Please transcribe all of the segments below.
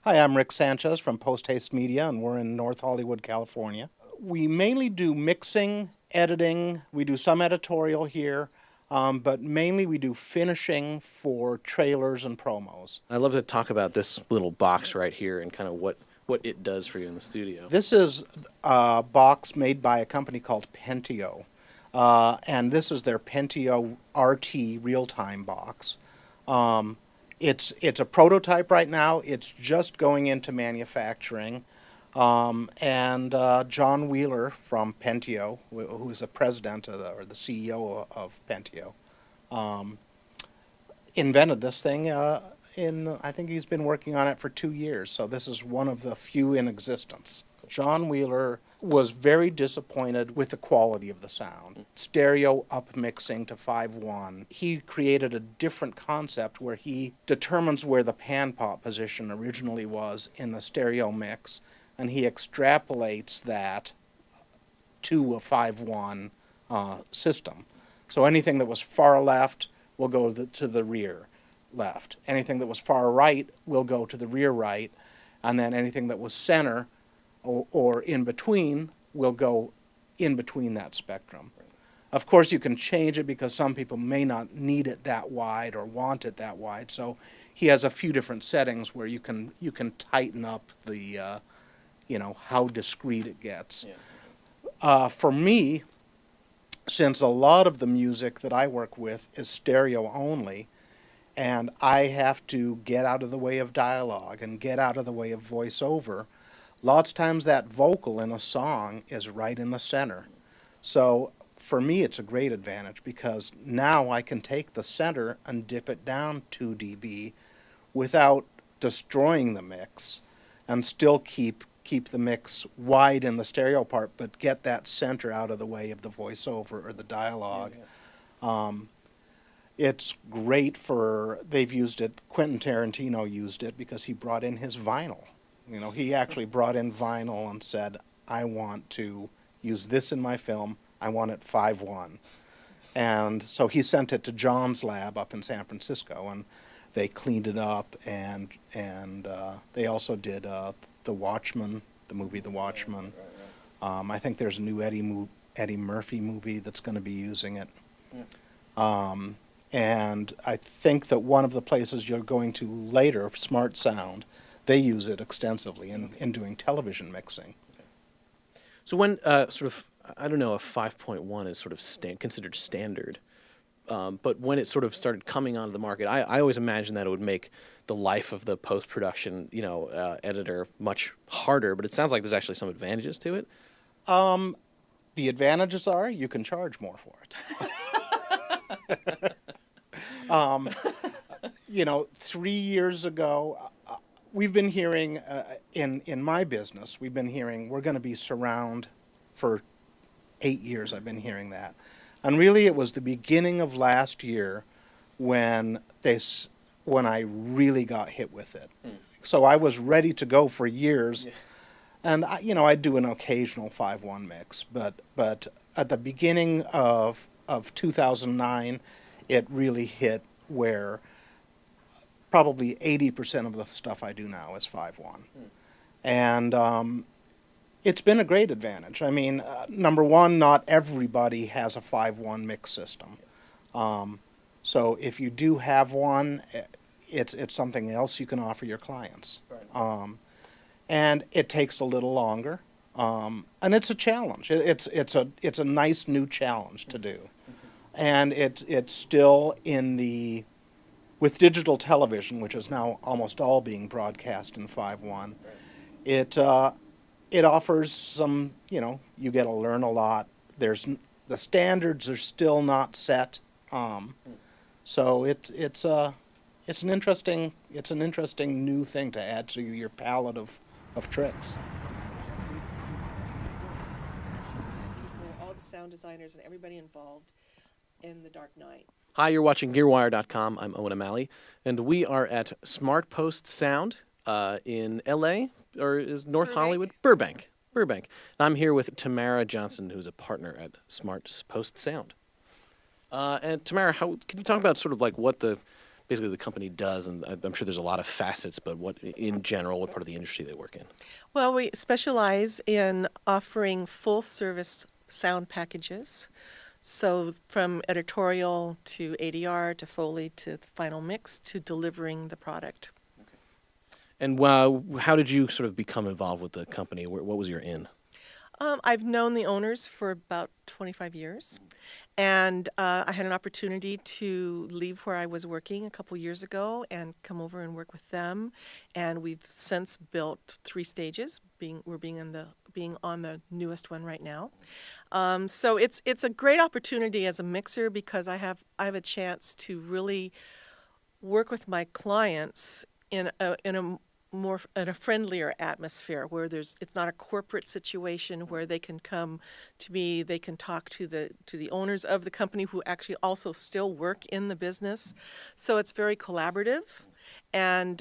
Hi, I'm Rick Sanchez from Post Haste Media, and we're in North Hollywood, California. We mainly do mixing, editing, we do some editorial here, but mainly we do finishing for trailers and promos. I'd love to talk about this little box right here and kind of what it does for you in the studio. This is a box made by a company called Penteo, and this is their Penteo RT real-time box. It's a prototype right now. It's just going into manufacturing. And John Wheeler from Penteo, who's the president or the CEO of Penteo, invented this thing I think he's been working on it for 2 years, so this is one of the few in existence. John Wheeler was very disappointed with the quality of the sound. Stereo up mixing to 5.1. He created a different concept where he determines where the pan pop position originally was in the stereo mix, and he extrapolates that to a 5.1 system. So anything that was far left will go to the rear left. Anything that was far right will go to the rear right, and then anything that was center or in between will go in between that spectrum. Of course, you can change it because some people may not need it that wide or want it that wide. So he has a few different settings where you can tighten up the how discrete it gets. Yeah. For me, since a lot of the music that I work with is stereo only, and I have to get out of the way of dialogue and get out of the way of voiceover, lots of times that vocal in a song is right in the center. So for me, it's a great advantage because now I can take the center and dip it down 2 dB without destroying the mix and still keep the mix wide in the stereo part, but get that center out of the way of the voiceover or the dialogue. Yeah. It's great they've used it, Quentin Tarantino used it because he brought in his vinyl. He actually brought in vinyl and said, I want to use this in my film, I want it 5.1. And so he sent it to John's lab up in San Francisco, and they cleaned it up, and they also did The Watchmen, the movie The Watchmen. I think there's a new Eddie Murphy movie that's going to be using it. Yeah. And I think that one of the places you're going to later, Smart Sound, they use it extensively in doing television mixing. Okay. So when if 5.1 is sort of considered standard, but when it sort of started coming onto the market, I always imagined that it would make the life of the post-production, editor much harder, but it sounds like there's actually some advantages to it. The advantages are you can charge more for it. 3 years ago, we've been hearing, in my business, we've been hearing we're going to be surround for 8 years. I've been hearing that. And really it was the beginning of last year when I really got hit with it. So I was ready to go for years. Yeah. And I do an occasional 5.1 mix, but at the beginning of 2009, it really hit where probably 80% of the stuff I do now is 5.1. And it's been a great advantage. I mean, number one, not everybody has a 5.1 mix system. So if you do have one, it's something else you can offer your clients. Right. And it takes a little longer, and it's a challenge. It's a nice new challenge to do, and it's still with digital television, which is now almost all being broadcast in 5.1. It offers some, you get to learn a lot. The standards are still not set, so it's an interesting new thing to add to your palette of tricks. All the sound designers and everybody involved in The Dark Knight. Hi, you're watching Gearwire.com. I'm Owen O'Malley, and we are at Smart Post Sound in L.A., or is North Hollywood? Burbank. And I'm here with Tamara Johnson, who's a partner at Smart Post Sound. And Tamara, can you talk about sort of like what the basically the company does, and I'm sure there's a lot of facets, but what in general, what part of the industry they work in? Well, we specialize in offering full service sound packages. So from editorial to ADR to Foley to final mix to delivering the product. And how did you sort of become involved with the company? What was your in? I've known the owners for about 25 years, and I had an opportunity to leave where I was working a couple years ago and come over and work with them. And we've since built 3 stages. We're being on the newest one right now. So it's a great opportunity as a mixer because I have a chance to really work with my clients in a friendlier atmosphere where it's not a corporate situation where they can come to me, they can talk to the owners of the company who actually also still work in the business. So it's very collaborative, and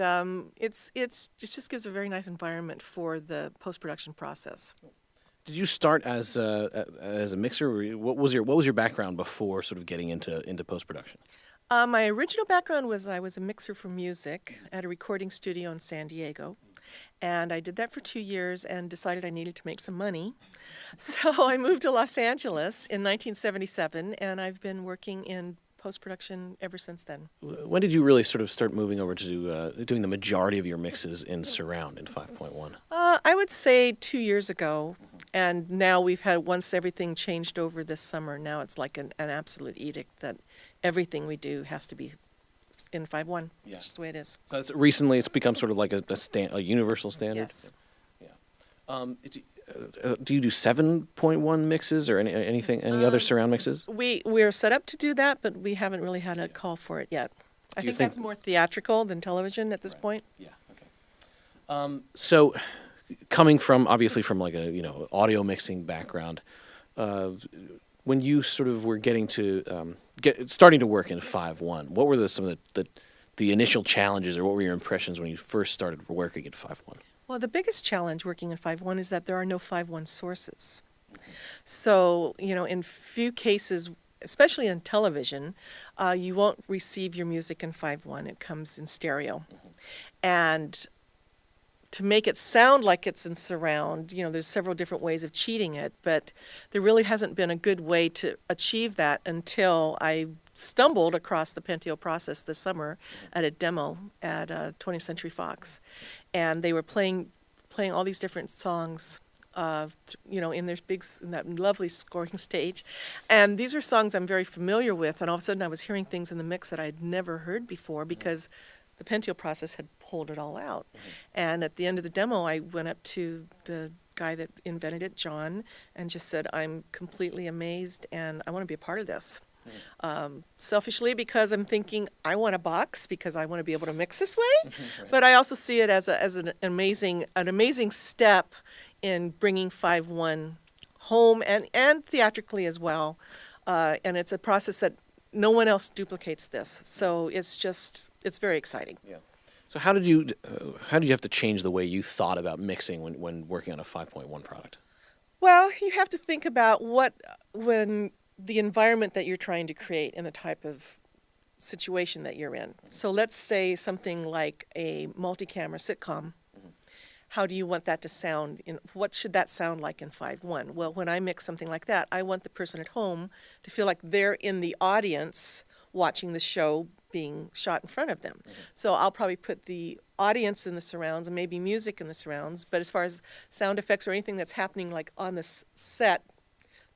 it just gives a very nice environment for the post-production process. Did you start as a mixer? Or what was your background before sort of getting into post-production? My original background was I was a mixer for music at a recording studio in San Diego. And I did that for 2 years and decided I needed to make some money. So I moved to Los Angeles in 1977, and I've been working in post-production ever since then. When did you really sort of start moving over to doing the majority of your mixes in surround in 5.1? I would say 2 years ago. And now once everything changed over this summer, now it's like an absolute edict that everything we do has to be in 5.1. Yeah. That's just the way it is. So recently it's become sort of like a universal standard? Yes. Yeah. Do you do 7.1 mixes or any other surround mixes? We're set up to do that, but we haven't really had a call for it yet. I think that's more theatrical than television at this point. Yeah, okay. So coming obviously from like a audio mixing background, when you sort of were getting to starting to work in 5.1, what were some of the initial challenges, or what were your impressions when you first started working in 5.1? Well, the biggest challenge working in 5.1 is that there are no 5.1 sources. So, in few cases, especially in television, you won't receive your music in 5.1. It comes in stereo. And to make it sound like it's in surround, there's several different ways of cheating it, but there really hasn't been a good way to achieve that until I stumbled across the Penteo process this summer at a demo at 20th Century Fox. And they were playing all these different songs, in that lovely scoring stage. And these are songs I'm very familiar with, and all of a sudden I was hearing things in the mix that I'd never heard before because the Penteo process had pulled it all out. And at the end of the demo, I went up to the guy that invented it, John, and just said, I'm completely amazed and I want to be a part of this. Selfishly, because I'm thinking I want a box because I want to be able to mix this way, right. But I also see it as an amazing step in bringing 5.1 home and theatrically as well. And it's a process that no one else duplicates this, so it's very exciting. Yeah. So how did you have to change the way you thought about mixing when working on a 5.1 product? Well, you have to think about when the environment that you're trying to create and the type of situation that you're in. So let's say something like a multi-camera sitcom. How do you want that to sound? What should that sound like in 5.1? Well, when I mix something like that, I want the person at home to feel like they're in the audience watching the show being shot in front of them. So I'll probably put the audience in the surrounds and maybe music in the surrounds, but as far as sound effects or anything that's happening like on the set,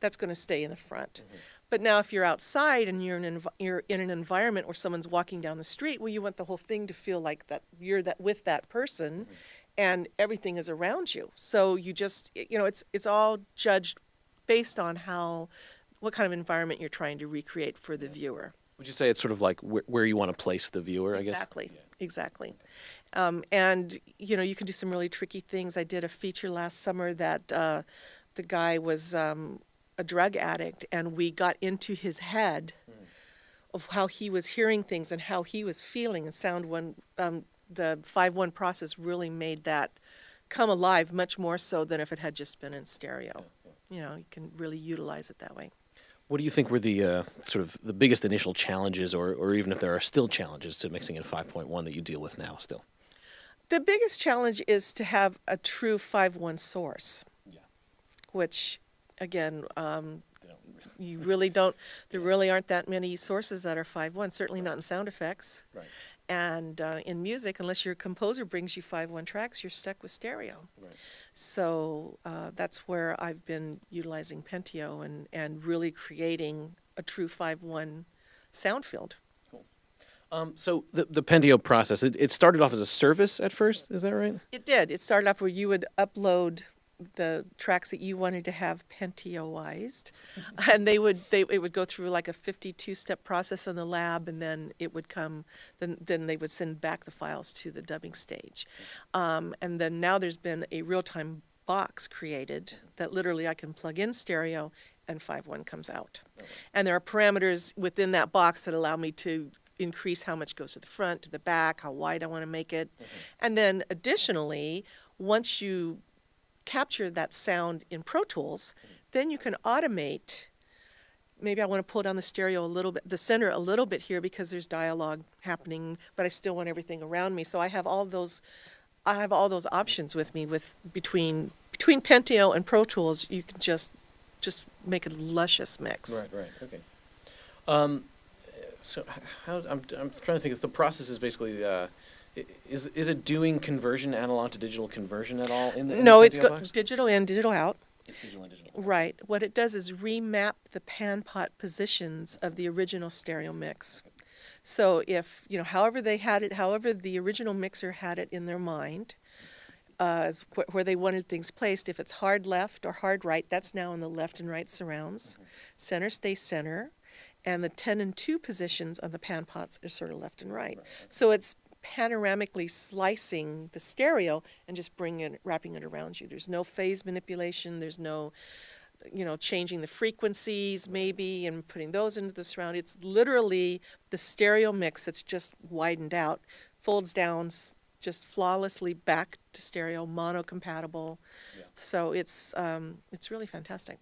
that's going to stay in the front. But now if you're outside and you're in an environment where someone's walking down the street, well, you want the whole thing to feel like that you're with that person and everything is around you. So you just, it's all judged based on what kind of environment you're trying to recreate for the viewer. Would you say it's sort of like where you want to place the viewer, I guess? Exactly. And, you can do some really tricky things. I did a feature last summer that the guy was a drug addict, and we got into his head of how he was hearing things and how he was feeling. And the 5.1 process really made that come alive much more so than if it had just been in stereo. You can really utilize it that way. What do you think were the sort of the biggest initial challenges, or even if there are still challenges to mixing in 5.1 that you deal with now still? The biggest challenge is to have a true 5.1 source, Yeah. which, again, you really don't, there really aren't that many sources that are 5.1, certainly not in sound effects. Right. And in music, unless your composer brings you 5.1 tracks, you're stuck with stereo. Right. So that's where I've been utilizing Penteo and really creating a true 5.1 sound field. So the Penteo process, it started off as a service at first, is that right? It did. It started off where you would upload the tracks that you wanted to have Penteoized, and it would go through like a 52-step process in the lab, and then it would come. Then they would send back the files to the dubbing stage, and then now there's been a real-time box created that literally I can plug in stereo, and 5.1 comes out, and there are parameters within that box that allow me to increase how much goes to the front, to the back, how wide I want to make it. And then additionally, once you capture that sound in Pro Tools, then you can automate. Maybe I want to pull down the stereo a little bit, the center a little bit here because there's dialogue happening, but I still want everything around me. So I have all those options with me between Penteo and Pro Tools. You can just make a luscious mix. Right. Okay. So I'm trying to think if the process is basically is it doing conversion, analog to digital conversion at all in the No, in the it's Penteo box? digital in, digital out. It's digital and digital. Right. What it does is remap the pan-pot positions of the original stereo mix. So if, however they had it, however the original mixer had it in their mind, where they wanted things placed, if it's hard left or hard right, that's now in the left and right surrounds. Center stays center. And the 10 and 2 positions on the pan pots are sort of left and right. So it's panoramically slicing the stereo and just wrapping it around you. There's no phase manipulation. There's no, changing the frequencies maybe and putting those into the surround. It's literally the stereo mix that's just widened out, folds down just flawlessly back to stereo, mono compatible. Yeah. So it's really fantastic.